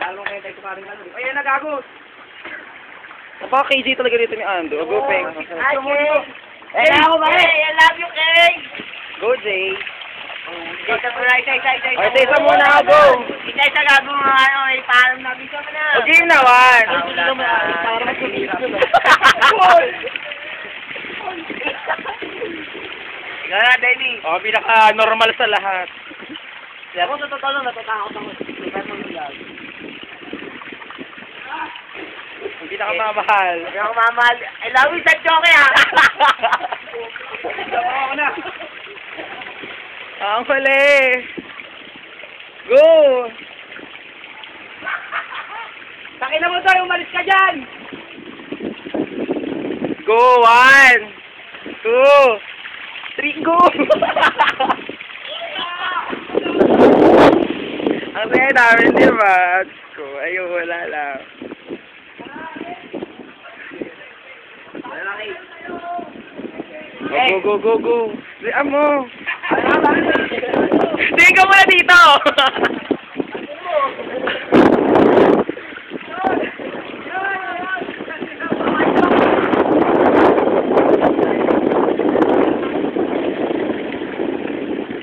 Lalo kayo tayo kumarin ka. Ayan na, gago. Napaka KJ talaga dito ni Ando. Go, Peng. Hi, Kay! I love you, Kay! Go, Jay. Isa muna, go. Isa gago mga ano, parang nabisa mo na. O, game naman. Ikaw na, Denny. O, pinaka-normal sa lahat. Ako sa totoo lang, natatakot ako. Ang pinaka-mamahal. Ako mamahal. I love you, San Choke, ha? Ako na. Ang huli. Go. Takin mo tayo, umalis ka dyan. Go. 1, 2, 3, go. Ang saya namin, di ba? Go. Ayun, wala lang. Go. Liam mo. Sige ka muna dito.